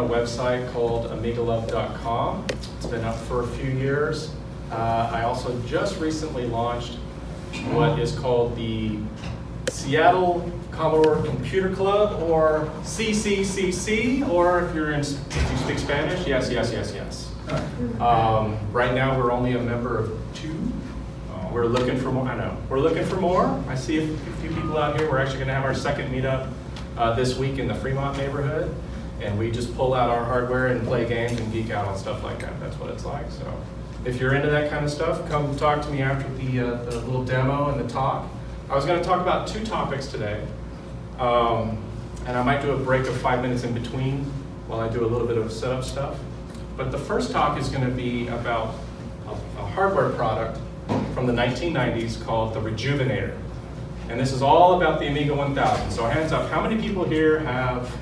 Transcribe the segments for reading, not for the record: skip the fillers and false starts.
Website called AmigaLove.com. It's been up for a few years. I also just recently launched what is called the Seattle Commodore Computer Club, or CCCC, or if you speak Spanish, yes. Right now we're only a member of 2. We're looking for more. I know. We're looking for more. I see a few people out here. We're actually going to have our second meetup this week in the Fremont neighborhood. And we just pull out our hardware and play games and geek out on stuff like that. That's what it's like. So if you're into that kind of stuff, come talk to me after the little demo and the talk. I was going to talk about 2 topics today. And I might do a break of 5 minutes in between while I do a little bit of setup stuff. But the first talk is going to be about a hardware product from the 1990s called the Rejuvenator. And this is all about the Amiga 1000. So hands up, how many people here have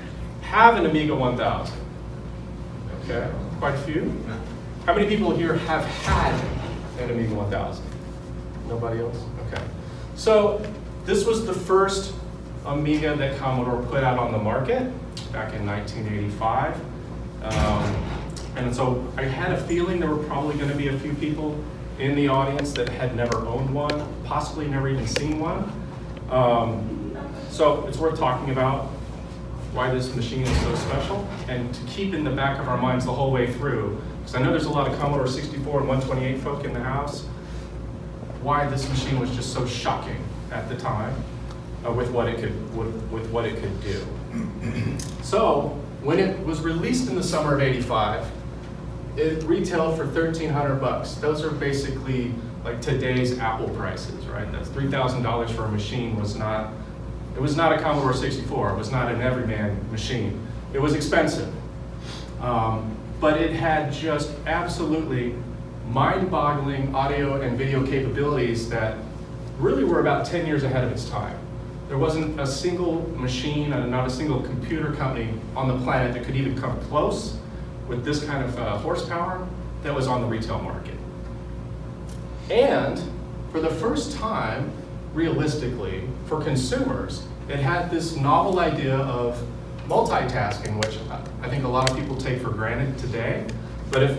an Amiga 1000? Okay, quite a few. How many people here have had an Amiga 1000? Nobody else? Okay. So this was the first Amiga that Commodore put out on the market back in 1985. And so I had a feeling there were probably going to be a few people in the audience that had never owned one, possibly never even seen one. So it's worth talking about why this machine is so special, and to keep in the back of our minds the whole way through, because I know there's a lot of Commodore 64 and 128 folk in the house, why this machine was just so shocking at the time with what it could do. So when it was released in the summer of '85, it retailed for $1,300. Those are basically like today's Apple prices, right? That's $3,000 for a machine. It was not a Commodore 64. It was not an everyman machine. It was expensive. But it had just absolutely mind-boggling audio and video capabilities that really were about 10 years ahead of its time. There wasn't a single machine and not a single computer company on the planet that could even come close with this kind of horsepower that was on the retail market. And for the first time, realistically, for consumers, it had this novel idea of multitasking, which I think a lot of people take for granted today. But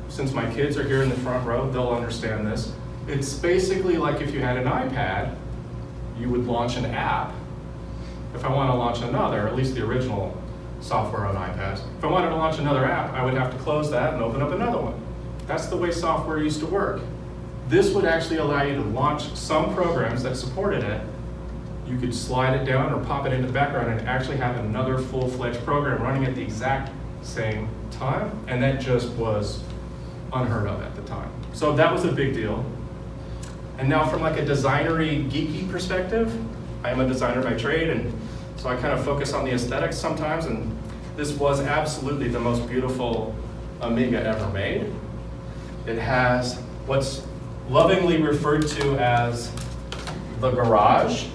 since my kids are here in the front row, they'll understand this. It's basically like if you had an iPad, you would launch an app. If I want to launch another, at least the original software on iPads, if I wanted to launch another app, I would have to close that and open up another one. That's the way software used to work. This would actually allow you to launch some programs that supported it. You could slide it down or pop it into the background and actually have another full-fledged program running at the exact same time, and that just was unheard of at the time. So that was a big deal. And now from like a designery, geeky perspective, I am a designer by trade, and so I kind of focus on the aesthetics sometimes, and this was absolutely the most beautiful Amiga ever made. It has what's lovingly referred to as the garage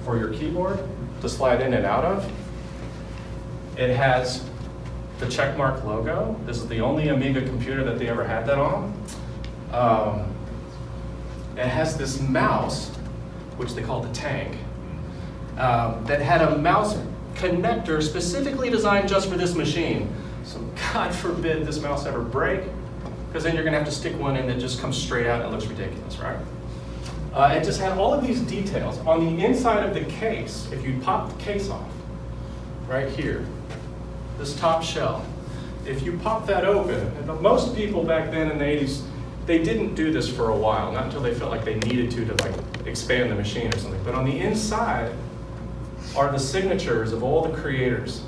for your keyboard to slide in and out of. It has the checkmark logo. This is the only Amiga computer that they ever had that on. It has this mouse, which they call the tank, that had a mouse connector specifically designed just for this machine. So God forbid this mouse ever break, because then you're going to have to stick one in that just comes straight out and it looks ridiculous, right? It just had all of these details. On the inside of the case, if you pop the case off, right here, this top shell, if you pop that open, and most people back then in the 80s, they didn't do this for a while, not until they felt like they needed to like expand the machine or something. But on the inside are the signatures of all the creators,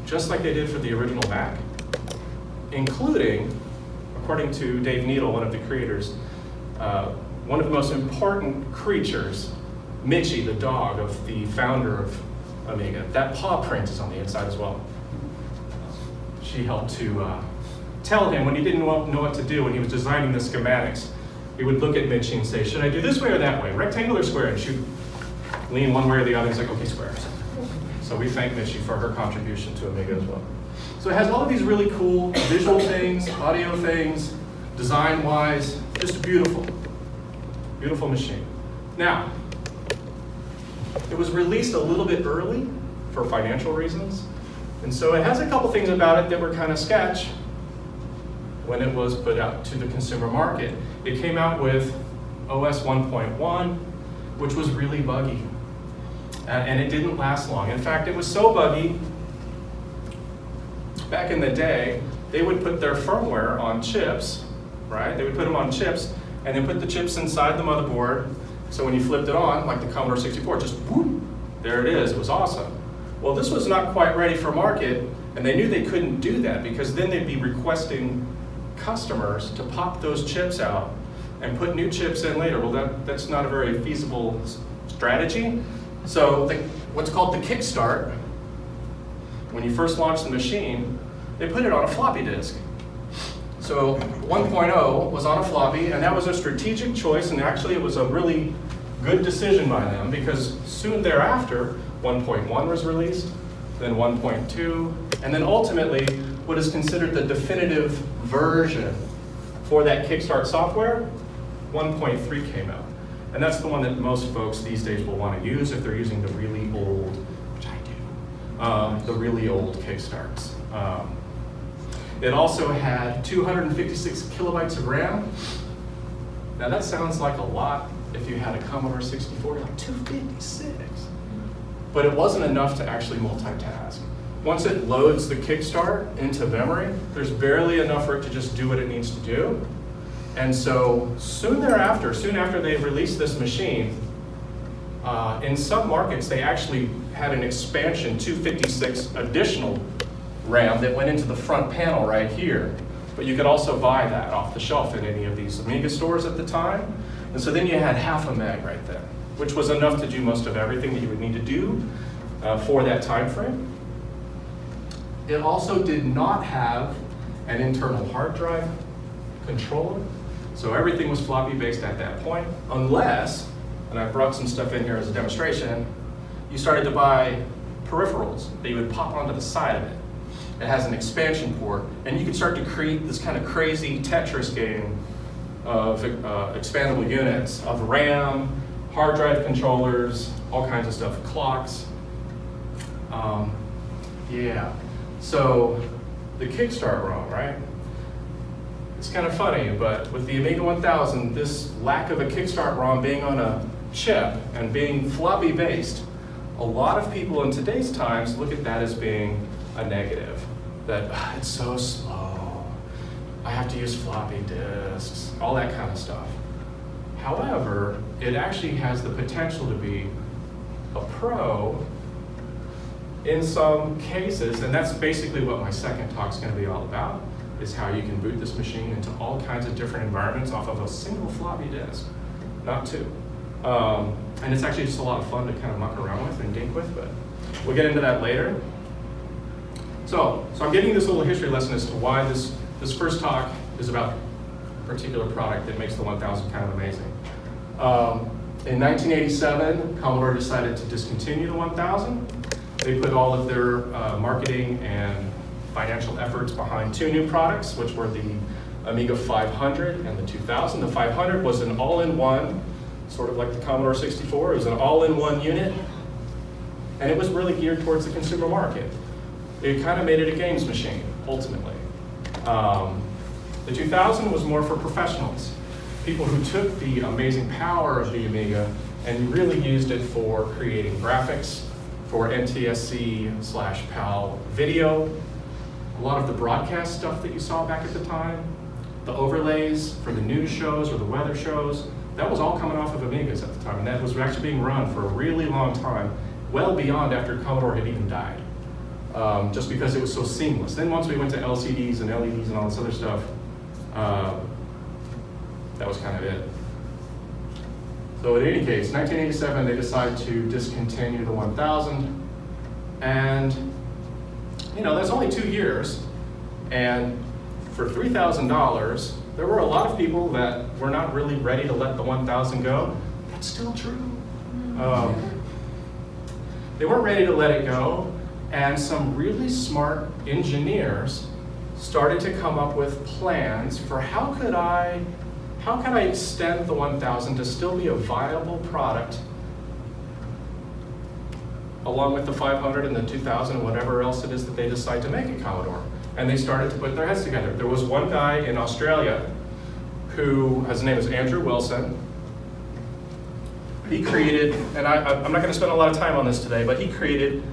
just like they did for the original Mac, including, according to Dave Needle, one of the creators, one of the most important creatures, Mitchie, the dog of the founder of Amiga. That paw print is on the inside as well. She helped to tell him when he didn't know what to do when he was designing the schematics. He would look at Mitchie and say, should I do this way or that way? Rectangle or square? And she'd lean one way or the other. He's like, okay, square. So we thank Michi for her contribution to Amiga as well. So it has all of these really cool visual things, audio things, design-wise, just beautiful, beautiful machine. Now, it was released a little bit early for financial reasons, and so it has a couple things about it that were kind of sketch when it was put out to the consumer market. It came out with OS 1.1, which was really buggy, and it didn't last long. In fact, it was so buggy, back in the day, they would put their firmware on chips, right? They would put them on chips, and then put the chips inside the motherboard, so when you flipped it on, like the Commodore 64, just whoop, there it is, it was awesome. Well, this was not quite ready for market, and they knew they couldn't do that, because then they'd be requesting customers to pop those chips out and put new chips in later. Well, that's not a very feasible strategy. So what's called the Kickstart, when you first launch the machine, they put it on a floppy disk. So 1.0 was on a floppy, and that was a strategic choice, and actually it was a really good decision by them, because soon thereafter, 1.1 was released, then 1.2, and then ultimately, what is considered the definitive version for that Kickstart software, 1.3 came out. And that's the one that most folks these days will want to use if they're using the really old, which I do, the really old Kickstarts. It also had 256 kilobytes of RAM. Now that sounds like a lot if you had a Commodore 64, like 256. But it wasn't enough to actually multitask. Once it loads the Kickstart into memory, there's barely enough for it to just do what it needs to do. And so soon thereafter, soon after they released this machine, in some markets they actually had an expansion 256 additional RAM that went into the front panel right here. But you could also buy that off the shelf in any of these Amiga stores at the time. And so then you had half a meg right there, which was enough to do most of everything that you would need to do for that time frame. It also did not have an internal hard drive controller. So everything was floppy based at that point, unless, and I brought some stuff in here as a demonstration, you started to buy peripherals that you would pop onto the side of it. It has an expansion port, and you can start to create this kind of crazy Tetris game of expandable units, of RAM, hard drive controllers, all kinds of stuff, clocks. Yeah, so the Kickstart ROM, right? It's kind of funny, but with the Amiga 1000, this lack of a Kickstart ROM being on a chip and being floppy based, a lot of people in today's times look at that as being a negative. That it's so slow, I have to use floppy disks, all that kind of stuff. However, it actually has the potential to be a pro in some cases, and that's basically what my second talk is going to be all about, is how you can boot this machine into all kinds of different environments off of a single floppy disk, not two. And it's actually just a lot of fun to kind of muck around with and dink with, but we'll get into that later. So I'm giving you this little history lesson as to why this first talk is about a particular product that makes the 1000 kind of amazing. In 1987, Commodore decided to discontinue the 1000. They put all of their marketing and financial efforts behind two new products, which were the Amiga 500 and the 2000. The 500 was an all-in-one, sort of like the Commodore 64. It was an all-in-one unit, and it was really geared towards the consumer market. It kind of made it a games machine, ultimately. The 2000 was more for professionals, people who took the amazing power of the Amiga and really used it for creating graphics, for NTSC/PAL video, a lot of the broadcast stuff that you saw back at the time, the overlays for the news shows or the weather shows, that was all coming off of Amigas at the time, and that was actually being run for a really long time, well beyond after Commodore had even died. Just because it was so seamless. Then once we went to LCDs and LEDs and all this other stuff, that was kind of it. So in any case, 1987, they decided to discontinue the 1000, and that's only 2 years, and for $3,000, there were a lot of people that were not really ready to let the 1000 go. That's still true. They weren't ready to let it go, and some really smart engineers started to come up with plans for how could I extend the 1000 to still be a viable product along with the 500 and the 2000 and whatever else it is that they decide to make at Commodore. And they started to put their heads together. There was one guy in Australia who, his name is Andrew Wilson. He created, and I'm not going to spend a lot of time on this today, but he created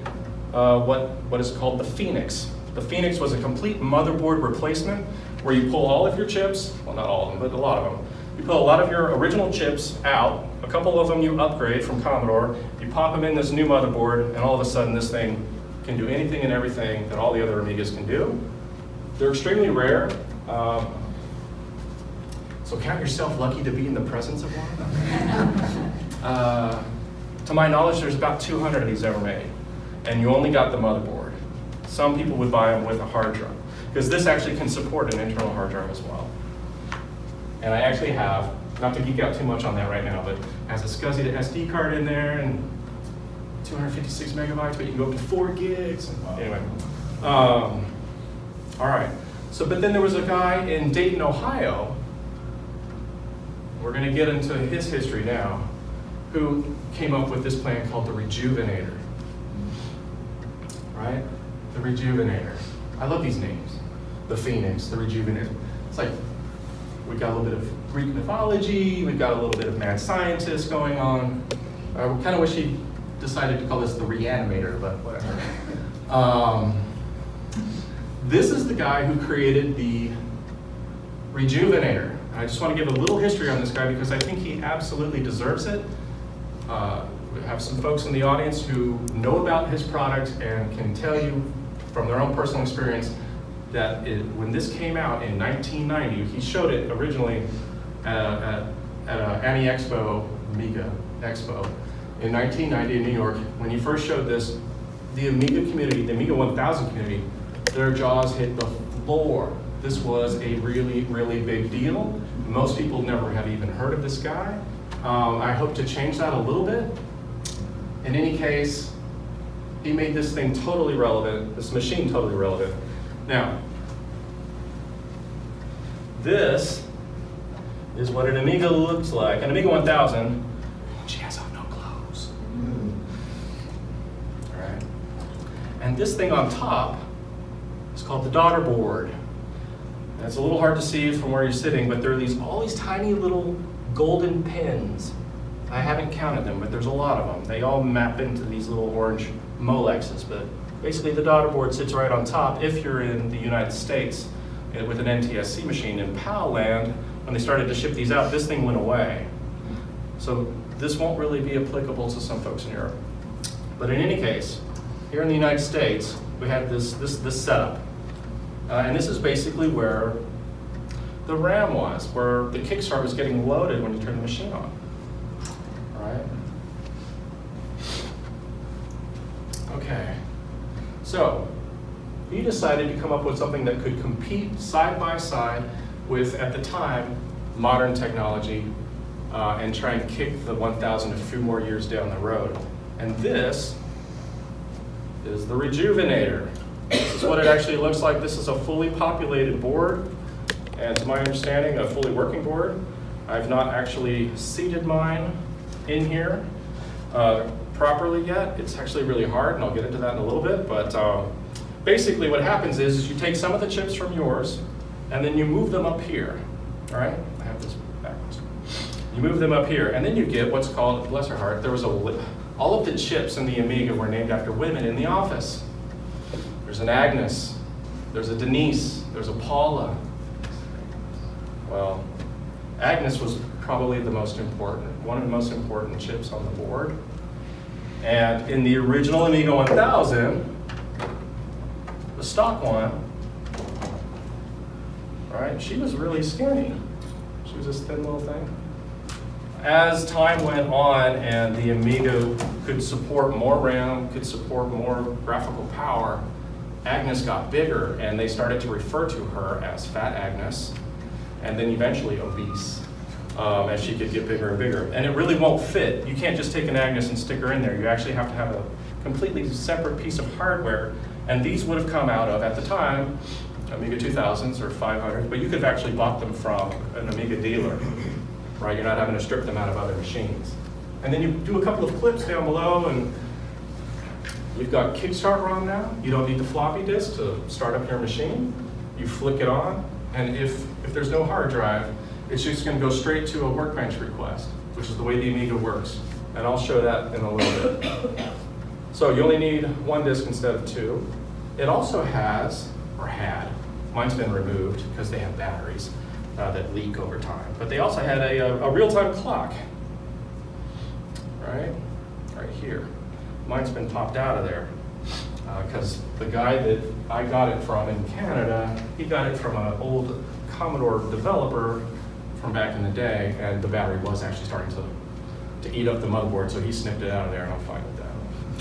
what is called the Phoenix. The Phoenix was a complete motherboard replacement where you pull all of your chips, well not all of them, but a lot of them. You pull a lot of your original chips out, a couple of them you upgrade from Commodore, you pop them in this new motherboard, and all of a sudden this thing can do anything and everything that all the other Amigas can do. They're extremely rare, so count yourself lucky to be in the presence of one. To my knowledge, there's about 200 of these ever made, and you only got the motherboard. Some people would buy them with a hard drive, because this actually can support an internal hard drive as well. And I actually have, not to geek out too much on that right now, but has a SCSI to SD card in there, and 256 megabytes, but you can go up to 4 gigs. Anyway, all right. So, but then there was a guy in Dayton, Ohio, we're going to get into his history now, who came up with this plan called the Rejuvenator. Right? The Rejuvenator. I love these names. The Phoenix, the Rejuvenator. It's like, we got a little bit of Greek mythology, we've got a little bit of mad scientist going on. I kind of wish he decided to call this the Reanimator, but whatever. This is the guy who created the Rejuvenator. I just want to give a little history on this guy because I think he absolutely deserves it. We have some folks in the audience who know about his product and can tell you from their own personal experience that when this came out in 1990, he showed it originally at Ami Expo, Amiga Expo, in 1990 in New York. When he first showed this, the Amiga community, the Amiga 1000 community, their jaws hit the floor. This was a really, really big deal. Most people never have even heard of this guy. I hope to change that a little bit. In any case, he made this thing totally relevant, this machine totally relevant. Now, this is what an Amiga looks like. An Amiga 1000, she has on no clothes. All right. And this thing on top is called the daughter board. And it's a little hard to see from where you're sitting, but there are all these tiny little golden pins. I haven't counted them, but there's a lot of them. They all map into these little orange Molexes, but basically the daughter board sits right on top if you're in the United States with an NTSC machine. In PAL land, when they started to ship these out, this thing went away. So this won't really be applicable to some folks in Europe. But in any case, here in the United States, we have this setup. And this is basically where the RAM was, where the Kickstart was getting loaded when you turn the machine on. All right? Okay. So, he decided to come up with something that could compete side by side with, at the time, modern technology and try and kick the 1000 a few more years down the road. And this is the Rejuvenator. This is what it actually looks like. This is a fully populated board, and to my understanding, a fully working board. I've not actually seated mine in here properly yet. It's actually really hard, and I'll get into that in a little bit, but basically what happens is you take some of the chips from yours, and then you move them up here, all right? I have this backwards. You move them up here, and then you get what's called, bless her heart, there was all of the chips in the Amiga were named after women in the office. There's an Agnes, there's a Denise, there's a Paula. Well, Agnes was probably the most important, one of the most important chips on the board. And in the original Amiga 1000, the stock one, right, she was really skinny. She was this thin little thing. As time went on and the Amiga could support more RAM, could support more graphical power, Agnes got bigger, and they started to refer to her as Fat Agnes, and then eventually obese, as she could get bigger and bigger. And it really won't fit. You can't just take an Agnes and stick her in there. You actually have to have completely separate piece of hardware. And these would have come out of, at the time, Amiga 2000s or 500s, but you could have actually bought them from an Amiga dealer, right? You're not having to strip them out of other machines. And then you do a couple of clips down below, and you've got Kickstart ROM now. You don't need the floppy disk to start up your machine. You flick it on, and if there's no hard drive, it's just going to go straight to a workbench request, which is the way the Amiga works. And I'll show that in a little bit. So you only need one disk instead of two. It also has, or had, mine's been removed because they have batteries that leak over time. But they also had a real-time clock, right here. Mine's been popped out of there because the guy that I got it from in Canada, he got it from an old Commodore developer from back in the day, and the battery was actually starting to eat up the motherboard, so he snipped it out of there, and I'm fine with that.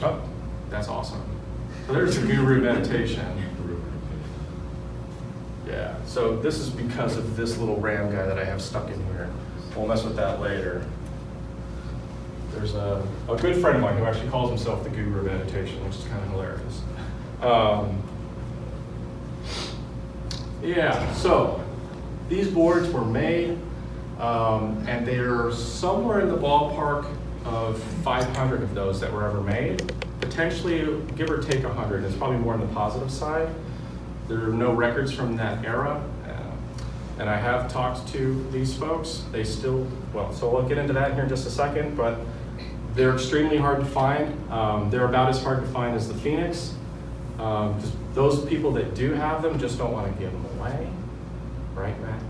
Oh, that's awesome. So there's the Guru meditation. Yeah, so this is because of this little RAM guy that I have stuck in here. We'll mess with that later. There's a good friend of mine who actually calls himself the Guru meditation, which is kind of hilarious. Yeah, so these boards were made, and they're somewhere in the ballpark of 500 of those that were ever made. Potentially, give or take 100. It's probably more on the positive side. There are no records from that era. And I have talked to these folks. They still, well, so we'll get into that here in just a second, but they're extremely hard to find. They're about as hard to find as the Phoenix. Those people that do have them just don't want to give them away. Right, Matt?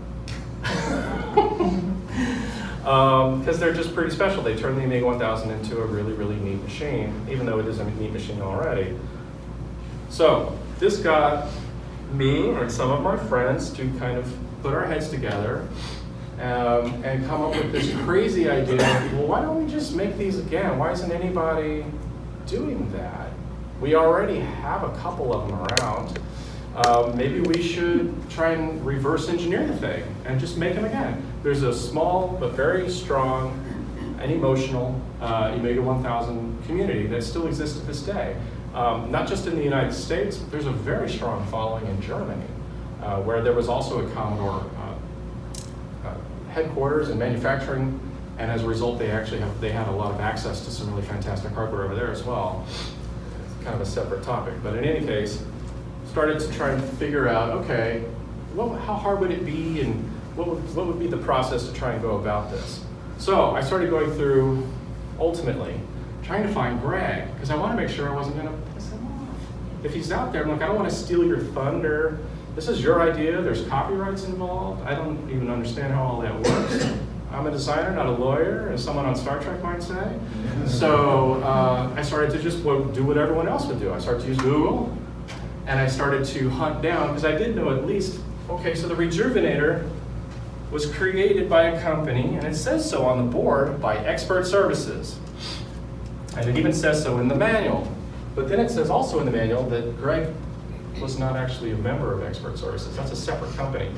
Because they're just pretty special. They turn the Amiga 1000 into a really, really neat machine, even though it is a neat machine already. So this got me and some of my friends to kind of put our heads together and come up with this crazy idea. Well, why don't we just make these again? Why isn't anybody doing that? We already have a couple of them around. Maybe we should try and reverse engineer the thing and just make them again. There's a small but very strong and emotional Amiga 1000 community that still exists to this day. Not just in the United States, but there's a very strong following in Germany, where there was also a Commodore headquarters and manufacturing, and as a result, they had a lot of access to some really fantastic hardware over there as well. It's kind of a separate topic, but in any case, started to try and figure out, okay, how hard would it be, and what would be the process to try and go about this? So I started going through, ultimately, trying to find Greg, because I want to make sure I wasn't going to piss him off. If he's out there, I'm like, I don't want to steal your thunder. This is your idea. There's copyrights involved. I don't even understand how all that works. I'm a designer, not a lawyer, as someone on Star Trek might say. So I started to just do what everyone else would do. I started to use Google, and I started to hunt down, because I did know at least, okay, so the Rejuvenator was created by a company, and it says so on the board, by Expert Services. And it even says so in the manual. But then it says also in the manual that Greg was not actually a member of Expert Services. That's a separate company.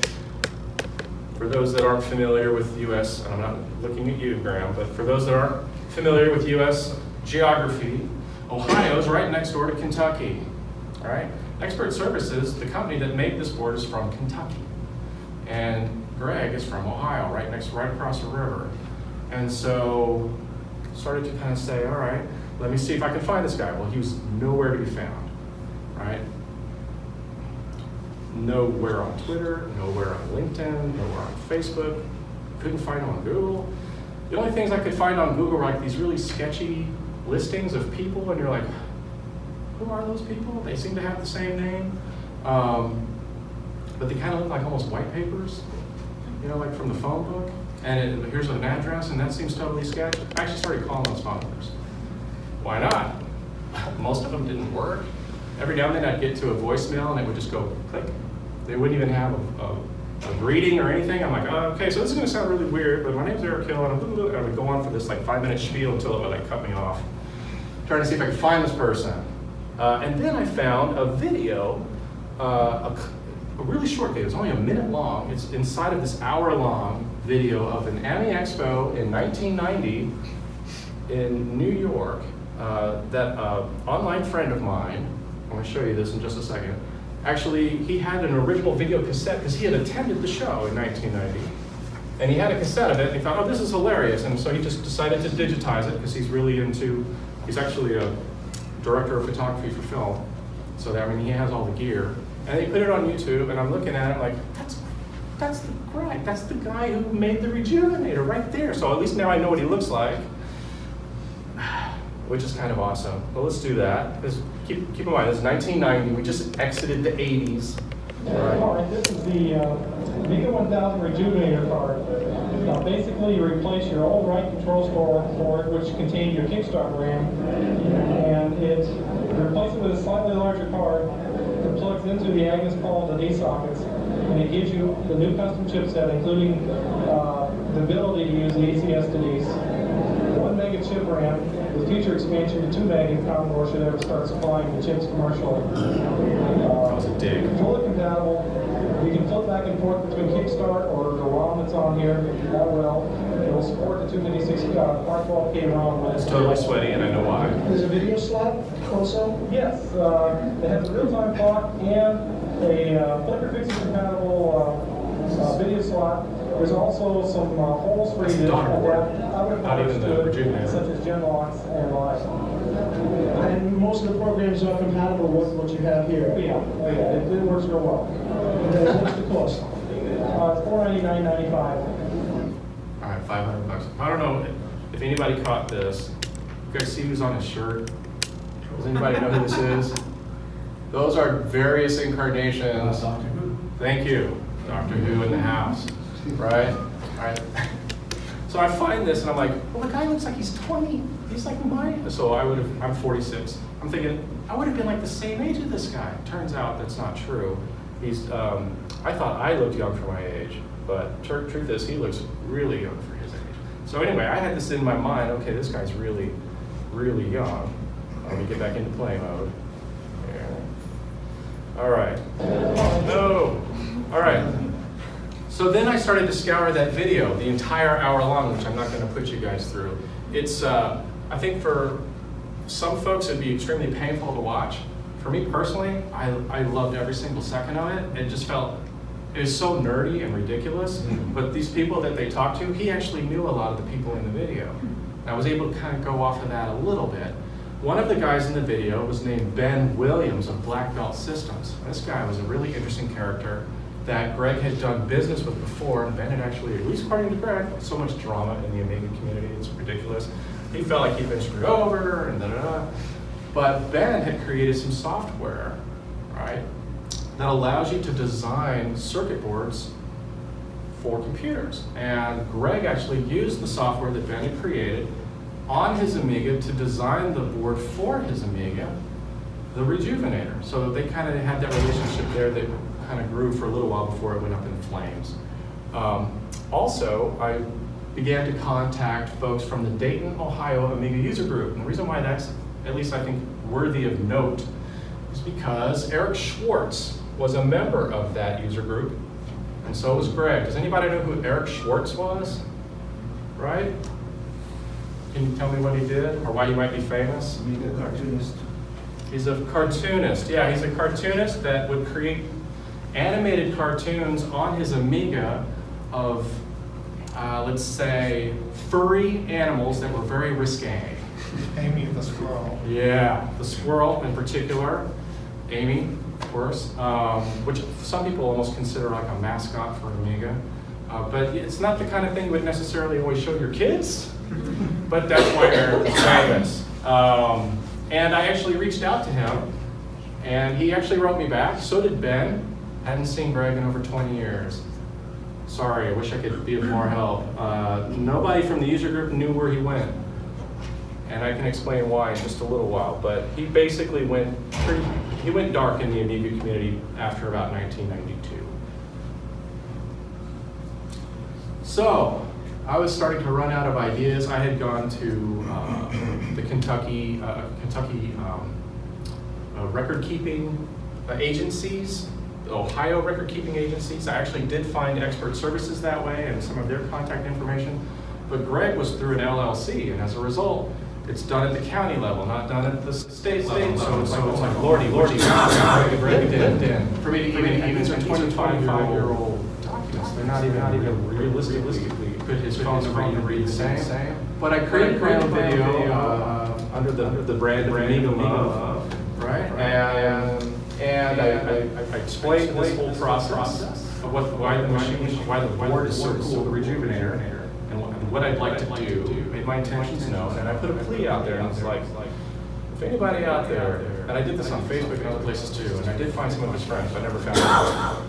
For those that aren't familiar with US, and I'm not looking at you, Graham, but for those that aren't familiar with US geography, Ohio is right next door to Kentucky, all right? Expert Services, the company that made this board, is from Kentucky. And Greg is from Ohio, right across the river. And so started to kind of say, all right, let me see if I can find this guy. Well, he was nowhere to be found, right? Nowhere on Twitter, nowhere on LinkedIn, nowhere on Facebook. Couldn't find him on Google. The only things I could find on Google were like these really sketchy listings of people, and you're like, who are those people? They seem to have the same name, but they kind of look like almost white papers, you know, like from the phone book. And here's an address, and that seems totally sketchy. I actually started calling those phone numbers. Why not? Most of them didn't work. Every now and then I'd get to a voicemail, and it would just go click. They wouldn't even have a greeting or anything. I'm like, oh, okay, so this is going to sound really weird, but my name's Eric Hill, and I would go on for this like 5-minute spiel until it would like cut me off, trying to see if I could find this person. And then I found a video, a really short video. It's only a minute long. It's inside of this hour-long video of an AMI Expo in 1990 in New York, that online friend of mine, I'm going to show you this in just a second, actually he had an original video cassette because he had attended the show in 1990. And he had a cassette of it, and he thought, oh, this is hilarious. And so he just decided to digitize it because he's actually a director of photography for film. So that, I mean, he has all the gear. And he put it on YouTube, and I'm looking at it like, that's the guy who made the Rejuvenator right there. So at least now I know what he looks like, which is kind of awesome. Well, let's do that. Keep in mind, this is 1990. We just exited the 80s. All right, this is the Amiga 1000 Rejuvenator card. Basically, you replace your old right control board, which contained your Kickstart RAM, and you replace it with a slightly larger card that plugs into the Agnes Paul to these sockets, and it gives you the new custom chipset, including the ability to use the ACS to these. 1 mega chip RAM with future expansion to 2 mega if Commodore should ever start supplying the chips commercially. That was a dig. Fully compatible. You can flip back and forth between Kickstart or the ROM that's on here that well. It will support the 256 part 12K ROM. It's totally sweaty, and I know why. There's a video slot also? Yes, it has a real-time clock and a flicker fixing compatible video slot. There's also some holes for you to adapt other parts to it, such as gen locks and live. And most of the programs are compatible with what you have here. Yeah, it works real well. And what's the cost? It's $499.95. All right, $500. I don't know if anybody caught this. You guys see who's on his shirt? Does anybody know who this is? Those are various incarnations. Doctor Who. Thank you, Doctor Who in the house, right? All right. So I find this and I'm like, well, the guy looks like he's 20. He's like mine. So I'm 46. I'm thinking, I would have been like the same age as this guy. Turns out that's not true. I thought I looked young for my age, but truth is he looks really young for his age. So anyway, I had this in my mind, okay, this guy's really, really young. Let me get back into play mode. All right. No. All right. So then I started to scour that video, the entire hour long, which I'm not going to put you guys through. It's, I think for some folks it'd be extremely painful to watch. For me personally, I loved every single second of it. It just felt, it was so nerdy and ridiculous. But these people that they talked to, he actually knew a lot of the people in the video. And I was able to kind of go off of that a little bit. One of the guys in the video was named Ben Williams of Black Belt Systems. This guy was a really interesting character that Greg had done business with before, and Ben had actually, at least according to Greg, so much drama in the Amiga community, it's ridiculous. He felt like he'd been screwed over, and da-da-da. But Ben had created some software, right, that allows you to design circuit boards for computers. And Greg actually used the software that Ben had created on his Amiga to design the board for his Amiga, the Rejuvenator. So they kind of had that relationship there that kind of grew for a little while before it went up in flames. Also, I began to contact folks from the Dayton, Ohio Amiga user group. And the reason why that's, at least I think, worthy of note is because Eric Schwartz was a member of that user group, and so was Greg. Does anybody know who Eric Schwartz was? Right? Can you tell me what he did, or why he might be famous? Amiga cartoonist. He's a cartoonist. Yeah, he's a cartoonist that would create animated cartoons on his Amiga of, let's say, furry animals that were very risque. Amy the squirrel. Yeah, the squirrel in particular, Amy, of course, which some people almost consider like a mascot for Amiga. But it's not the kind of thing you would necessarily always show your kids, but that's why Eric is famous. And I actually reached out to him, and he actually wrote me back. So did Ben. Hadn't seen Greg in over 20 years. Sorry, I wish I could be of more help. Nobody from the user group knew where he went. And I can explain why in just a little while. But he basically went dark in the Amiga community after about 1992. So I was starting to run out of ideas. I had gone to the Kentucky record-keeping agencies, the Ohio record-keeping agencies. I actually did find expert services that way and some of their contact information. But Greg was through an LLC, and as a result, it's done at the county level, not done at the state level. So it's like, lordy, break it in. For me, even these are 25-year-old documents. They're not even realistically put his phone number even read the same. But I created my own video under the brand of Amiga Love, right? And I explained this whole process of why the board is so cool, the Rejuvenator, and what I'd like to do, made my intentions known, and I put a plea out there, and I was like, if anybody out there, and I did this on Facebook and other places too, and I did find some of his friends, but I never found out.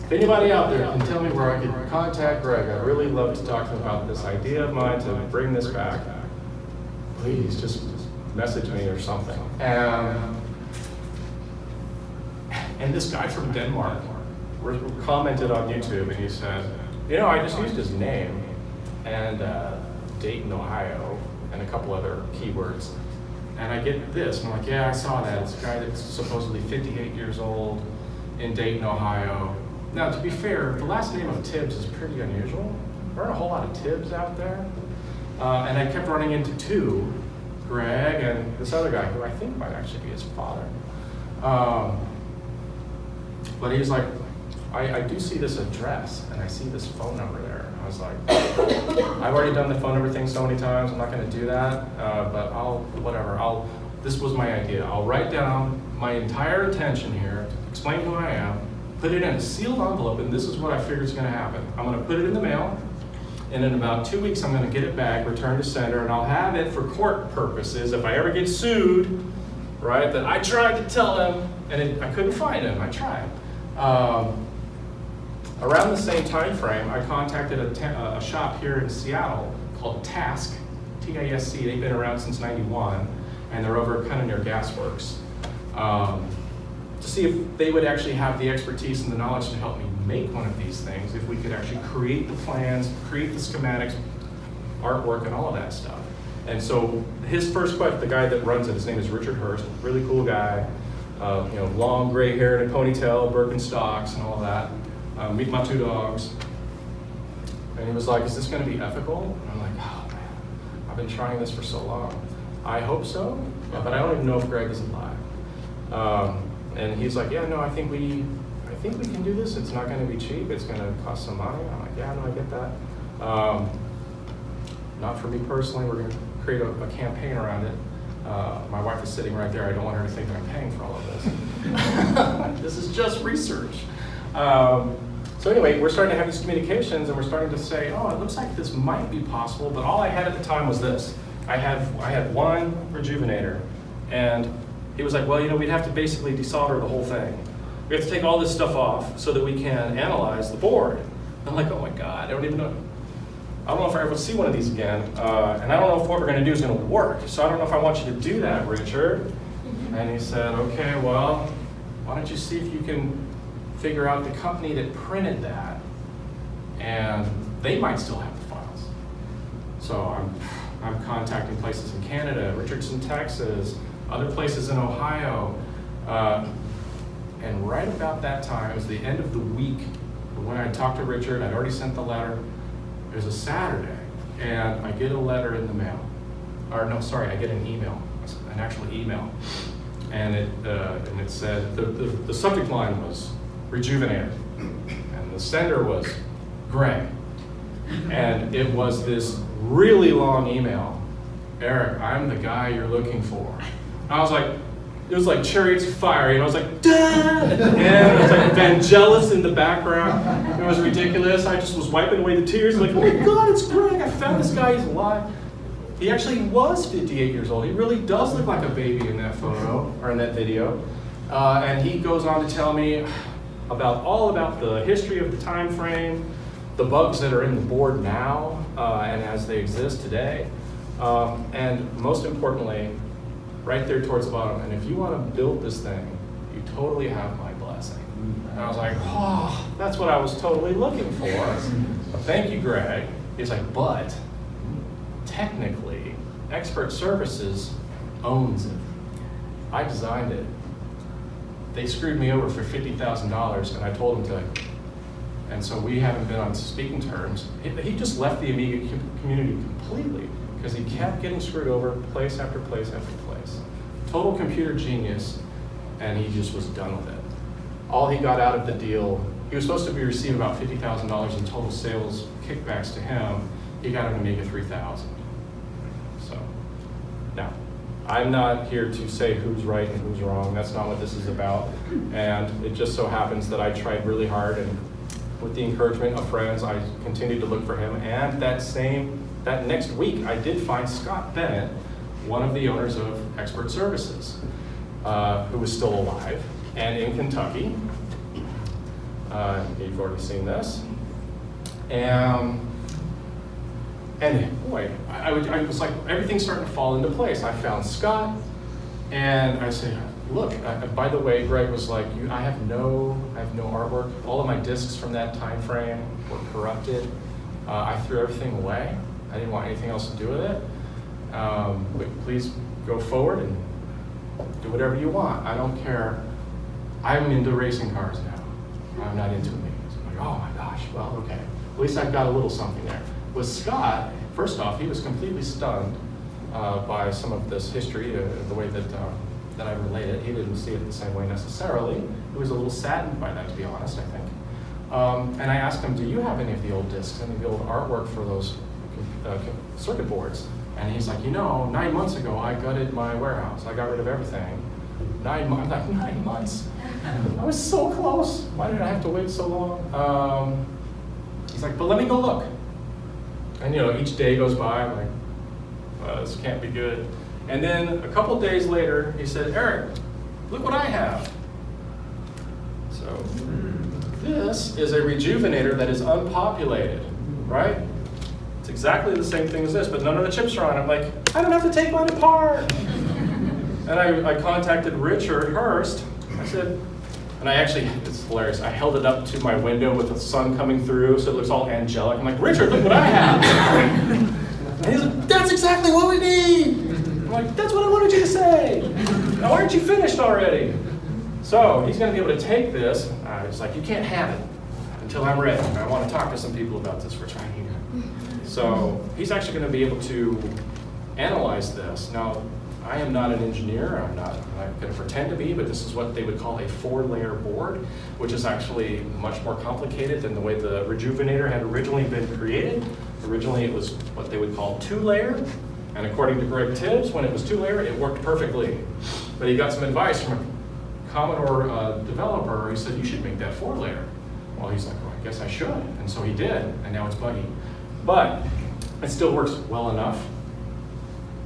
If anybody out there can tell me where I can contact Greg, I'd really love to talk to him about this idea of mine to bring this back. Please, just message me or something. And this guy from Denmark commented on YouTube, and he said, I just used his name and Dayton, Ohio, and a couple other keywords. And I get this, and I'm like, yeah, I saw that. It's a guy that's supposedly 58 years old in Dayton, Ohio. Now, to be fair, the last name of Tibbs is pretty unusual. There aren't a whole lot of Tibbs out there. And I kept running into two, Greg and this other guy, who I think might actually be his father. But he was like, I do see this address, and I see this phone number there. I was like, I've already done the phone number thing so many times, I'm not gonna do that, but this was my idea. I'll write down my entire intention here, explain who I am, put it in a sealed envelope, and this is what I figure is gonna happen. I'm gonna put it in the mail, and in about 2 weeks, I'm gonna get it back, return to sender, and I'll have it for court purposes. If I ever get sued, right, that I tried to tell them, and I couldn't find him, I tried. Around the same time frame, I contacted a shop here in Seattle called Task, T-A-S-C. They've been around since '91, and they're over kind of near Gasworks, to see if they would actually have the expertise and the knowledge to help me make one of these things, if we could actually create the plans, create the schematics, artwork, and all of that stuff. And so his first question, the guy that runs it, his name is Richard Hurst, really cool guy, long gray hair and a ponytail, Birkenstocks and all of that. Meet my two dogs. And he was like, is this gonna be ethical? And I'm like, oh man, I've been trying this for so long. I hope so, but I don't even know if Greg is alive. And he's like, yeah, no, I think we can do this. It's not gonna be cheap, it's gonna cost some money. I'm like, yeah, no, I get that. Not for me personally, we're gonna create a campaign around it. My wife is sitting right there. I don't want her to think that I'm paying for all of this. This is just research. So anyway, we're starting to have these communications, and we're starting to say, oh, it looks like this might be possible, but all I had at the time was this. I had one Rejuvenator, and he was like, well, we'd have to basically desolder the whole thing. We have to take all this stuff off so that we can analyze the board. I'm like, oh my God, I don't know if I ever see one of these again, and I don't know if what we're gonna do is gonna work, so I don't know if I want you to do that, Richard. And he said, okay, well, why don't you see if you can figure out the company that printed that, and they might still have the files. So I'm contacting places in Canada, Richardson, Texas, other places in Ohio, and right about that time, it was the end of the week, when I talked to Richard, I'd already sent the letter. It was a Saturday, and I get a letter in the mail, I get an email, an actual email, and it said, the subject line was Rejuvenator, and the sender was Greg, and it was this really long email. Eric, I'm the guy you're looking for. I was like, it was like chariots of fire, I was like, da! And it was like Vangelis in the background. It was ridiculous. I just was wiping away the tears, like, oh my God, it's Greg, I found this guy, he's alive. He actually was 58 years old. He really does look like a baby in that photo, or in that video. And he goes on to tell me all about the history of the time frame, the bugs that are in the board now, and as they exist today. And most importantly, right there towards the bottom, and if you want to build this thing, you totally have my blessing. And I was like, oh, that's what I was totally looking for. Thank you, Greg. He's like, but technically, Expert Services owns it. I designed it. They screwed me over for $50,000, and I told them to. And so we haven't been on speaking terms. He just left the Amiga community completely. because he kept getting screwed over place after place after place. Total computer genius, and he just was done with it. All he got out of the deal, he was supposed to be receiving about $50,000 in total sales kickbacks to him. He got an Amiga 3000. So, now, I'm not here to say who's right and who's wrong. That's not what this is about. And it just so happens that I tried really hard, and with the encouragement of friends, I continued to look for him. And that next week, I did find Scott Bennett, one of the owners of Expert Services, who was still alive and in Kentucky. You've already seen this. And boy, I was like, everything's starting to fall into place. I found Scott, and I said, look, by the way, Greg was like, I have no artwork. All of my discs from that time frame were corrupted. I threw everything away. I didn't want anything else to do with it. But please go forward and do whatever you want. I don't care. I'm into racing cars now. I'm not into me. I'm like, oh my gosh, well, okay. At least I've got a little something there. With Scott, first off, he was completely stunned by some of this history, the way that I relate it. He didn't see it the same way necessarily. He was a little saddened by that, to be honest, I think. And I asked him, do you have any of the old discs, any of the old artwork for those circuit boards? And he's like, 9 months ago, I gutted my warehouse. I got rid of everything. 9 months, I'm like, 9 months? I was so close. Why did I have to wait so long? He's like, but let me go look. And each day goes by, I'm like, this can't be good. And then a couple days later, he said, Eric, look what I have. So this is a Rejuvenator that is unpopulated, right? It's exactly the same thing as this, but none of the chips are on. I'm like, I don't have to take mine apart. And I contacted Richard Hurst. I said, and it's hilarious. I held it up to my window with the sun coming through, so it looks all angelic. I'm like, Richard, look what I have. And he's like, that's exactly what we need. I'm like, that's what I wanted you to say. Now, why aren't you finished already? So he's going to be able to take this. He's like, you can't have it until I'm ready. I want to talk to some people about this for trying here. So he's actually going to be able to analyze this. Now, I am not an engineer. I'm going to pretend to be, but this is what they would call a 4-layer board, which is actually much more complicated than the way the Rejuvenator had originally been created. Originally, it was what they would call 2-layer. And according to Greg Tibbs, when it was 2-layer, it worked perfectly. But he got some advice from a Commodore developer. He said, you should make that 4-layer. Well, he's like, well, I guess I should. And so he did, and now it's buggy. But it still works well enough.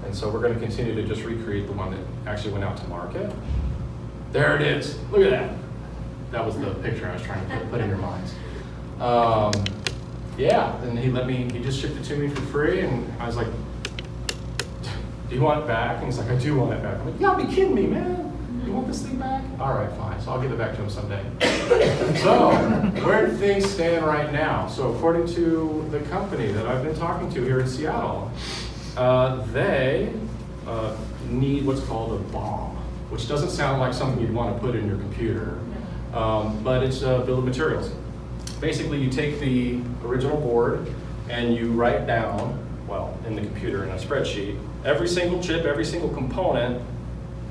And so we're going to continue to just recreate the one that actually went out to market. There it is. Look at that. That was the picture I was trying to put in your minds. Yeah, and he just shipped it to me for free, and I was like, do you want it back? And he's like, I do want it back. I'm like, you gotta be kidding me, man. You want this thing back? All right, fine. So I'll give it back to him someday. So, where do things stand right now? So according to the company that I've been talking to here in Seattle, they need what's called a BOM, which doesn't sound like something you'd want to put in your computer, but it's a bill of materials. Basically, you take the original board and you write down, well, in the computer in a spreadsheet, every single chip, every single component,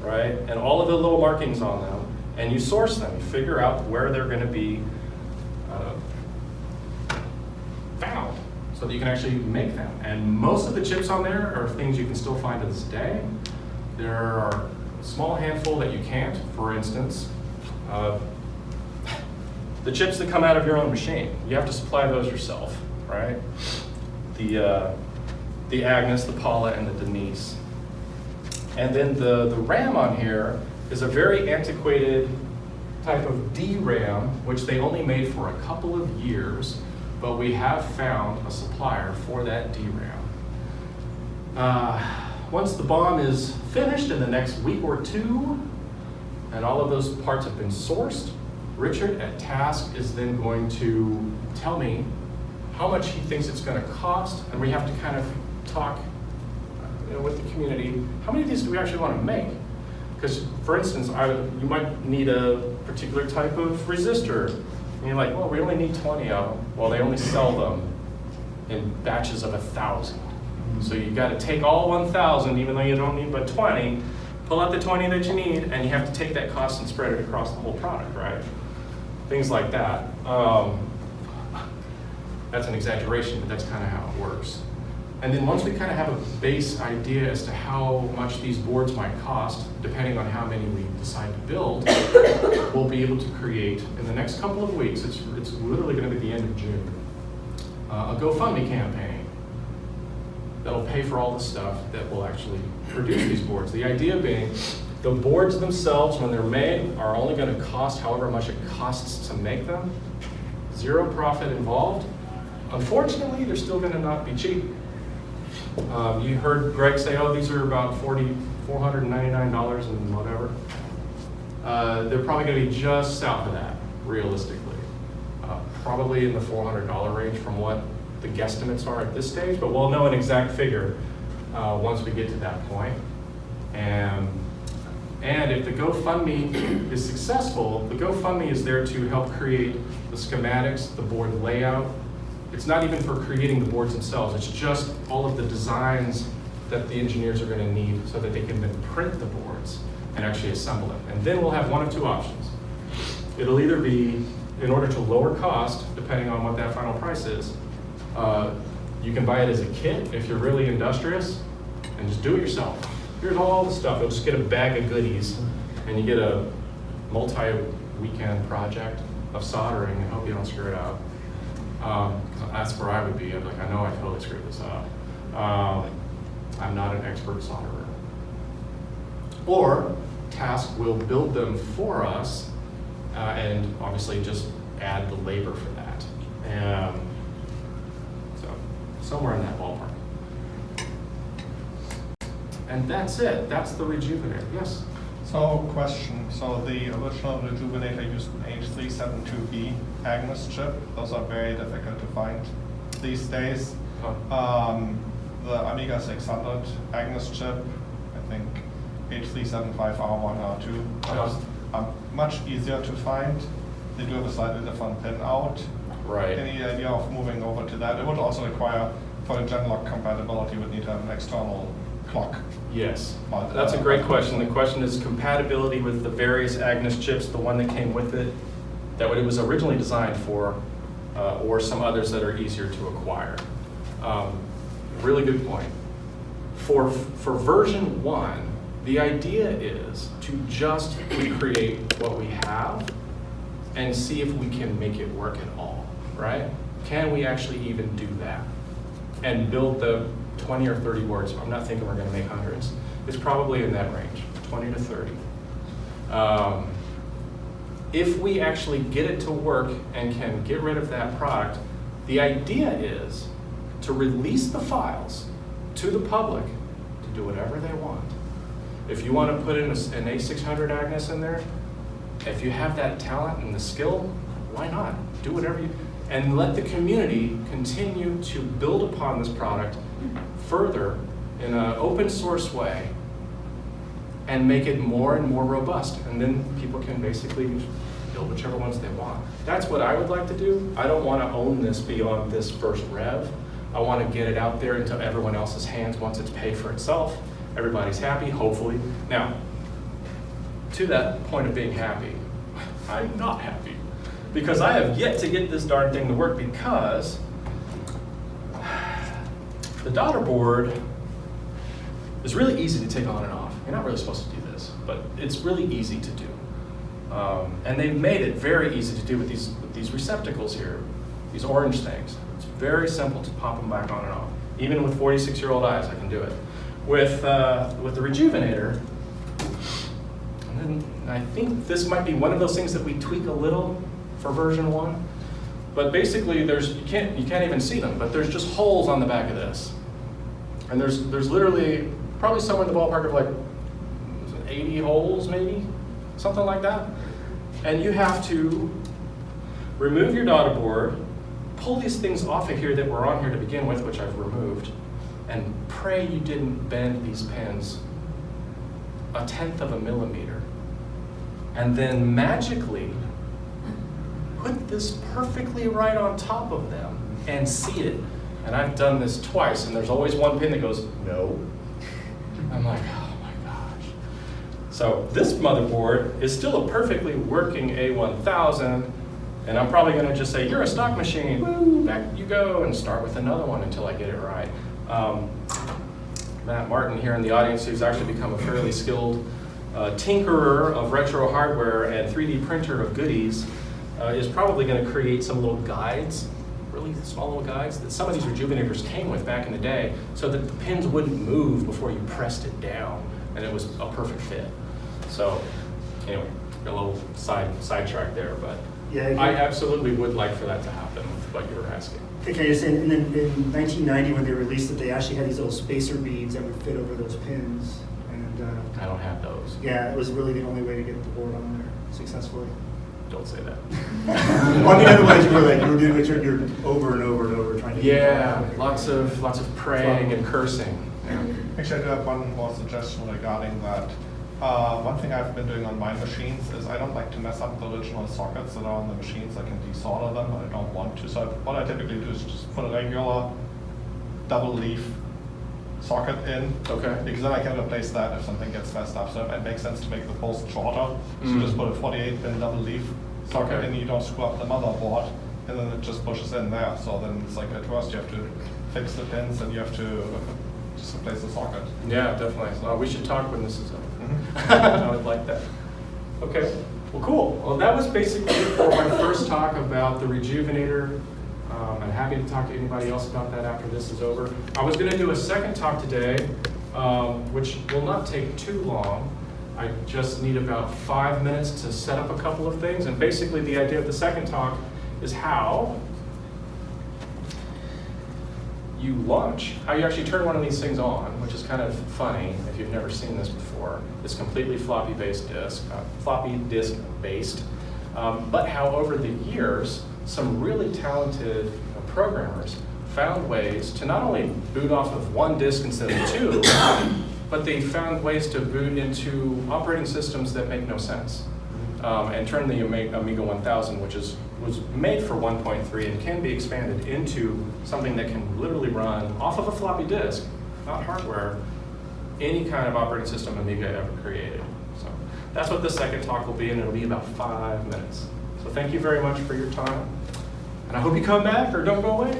right, and all of the little markings on them, and you source them. You figure out where they're going to be found, so that you can actually make them. And most of the chips on there are things you can still find to this day. There are a small handful that you can't. For instance, the chips that come out of your own machine, you have to supply those yourself, right? The Agnes, the Paula, and the Denise. And then the RAM on here is a very antiquated type of DRAM, which they only made for a couple of years, but we have found a supplier for that DRAM. Once the BOM is finished in the next week or two, and all of those parts have been sourced, Richard at Task is then going to tell me how much he thinks it's going to cost, and we have to kind of talk with the community, how many of these do we actually want to make? Because, for instance, you might need a particular type of resistor, and you're like, well, we only need 20 of them. Well, they only sell them in batches of 1,000. So you got to take all 1,000, even though you don't need but 20, pull out the 20 that you need, and you have to take that cost and spread it across the whole product, right? Things like that. That's an exaggeration, but that's kind of how it works. And then once we kind of have a base idea as to how much these boards might cost, depending on how many we decide to build, we'll be able to create, in the next couple of weeks, it's literally going to be the end of June, a GoFundMe campaign that'll pay for all the stuff that will actually produce these boards. The idea being, the boards themselves, when they're made, are only going to cost however much it costs to make them. Zero profit involved. Unfortunately, they're still going to not be cheap. You heard Greg say, oh, these are about $499 and whatever. They're probably going to be just south of that, realistically. Probably in the $400 range from what the guesstimates are at this stage, but we'll know an exact figure once we get to that point. And if the GoFundMe is successful, the GoFundMe is there to help create the schematics, the board layout. It's not even for creating the boards themselves, it's just all of the designs that the engineers are going to need so that they can then print the boards and actually assemble them. And then we'll have one of two options. It'll either be, in order to lower cost, depending on what that final price is, you can buy it as a kit if you're really industrious and just do it yourself. Here's all the stuff. You'll just get a bag of goodies and you get a multi-weekend project of soldering and hope you don't screw it up. That's where I would be. I'm like, I know I totally screwed this up. I'm not an expert solderer. Or Task will build them for us and obviously just add the labor for that. So somewhere in that ballpark. And that's it. That's the Rejuvenator. Yes? So, question. So the original Rejuvenator used an H372B Agnes chip. Those are very difficult to find these days. The Amiga 600 Agnes chip, I think H375R1 or 2, are much easier to find. They do have a slightly different pin out. Right. Any idea of moving over to that? It would also require, for the Genlock compatibility, would need to have an external clock. Yes, that's a great question. The question is compatibility with the various Agnes chips, the one that came with it, that it was originally designed for, or some others that are easier to acquire. Really good point. For version 1, the idea is to just recreate what we have and see if we can make it work at all, right? Can we actually even do that? And build the 20 or 30 boards. I'm not thinking we're going to make hundreds. It's probably in that range, 20 to 30. If we actually get it to work and can get rid of that product, the idea is to release the files to the public to do whatever they want. If you want to put in an A600 Agnes in there, if you have that talent and the skill, why not? Do whatever you, and let the community continue to build upon this product further in an open source way and make it more and more robust. And then people can basically build whichever ones they want. That's what I would like to do. I don't want to own this beyond this first rev. I want to get it out there into everyone else's hands once it's paid for itself. Everybody's happy, hopefully. Now, to that point of being happy, I'm not happy because I have yet to get this darn thing to work because the daughter board is really easy to take on and off. You're not really supposed to do this, but it's really easy to do. And they've made it very easy to do with these receptacles here, these orange things. It's very simple to pop them back on and off. Even with 46-year-old eyes, I can do it. With the Rejuvenator, and then I think this might be one of those things that we tweak a little for version 1. But basically, you can't even see them, but there's just holes on the back of this. And there's literally probably somewhere in the ballpark of like 80 holes, maybe, something like that. And you have to remove your daughter board, pull these things off of here that were on here to begin with, which I've removed, and pray you didn't bend these pins 1/10 of a millimeter. And then magically put this perfectly right on top of them and seat it. And I've done this twice, and there's always one pin that goes, no. I'm like, oh my gosh. So this motherboard is still a perfectly working A1000, and I'm probably gonna just say, you're a stock machine, woo, back you go, and start with another one until I get it right. Matt Martin here in the audience, who's actually become a fairly skilled tinkerer of retro hardware and 3D printer of goodies, is probably gonna create some little guides, really small little guides that some of these Rejuvenators came with back in the day, so that the pins wouldn't move before you pressed it down, and it was a perfect fit. So anyway, a little sidetrack there, but yeah, I absolutely would like for that to happen with what you were asking. Okay, can I just say, and then in 1990 when they released it, they actually had these little spacer beads that would fit over those pins. And I don't have those. yeah, it was really the only way to get the board on there successfully. Don't say that. Well, I mean, otherwise you were doing it, you're over and over and over trying to. Yeah, lots of praying and cursing. Yeah. Actually, I do have one more suggestion regarding that. One thing I've been doing on my machines is I don't like to mess up the original sockets that are on the machines. I can desolder them, but I don't want to. So what I typically do is just put a regular double leaf socket in. Okay. Because then I can replace that if something gets messed up. So it makes sense to make the post shorter. So just put a 48-pin double leaf socket Okay. in, you don't screw up the motherboard, and then it just pushes in there. So then it's like at worst you have to fix the pins and you have to just replace the socket. Yeah, definitely. So we should talk when this is over. I would like that. Okay, well, cool. Well, that was basically it for my first talk about the Rejuvenator. I'm happy to talk to anybody else about that after this is over. I was going to do a second talk today, which will not take too long. I just need about 5 minutes to set up a couple of things. And basically the idea of the second talk is how you launch, how you actually turn one of these things on, which is kind of funny if you've never seen this before. It's completely floppy disk based, but how over the years, some really talented programmers found ways to not only boot off of one disk instead of two, but they found ways to boot into operating systems that make no sense. And turn the Amiga 1000, which was made for 1.3 and can be expanded into something that can literally run off of a floppy disk, not hardware, any kind of operating system Amiga ever created. So that's what the second talk will be, and it'll be about 5 minutes. So thank you very much for your time, and I hope you come back or don't go away.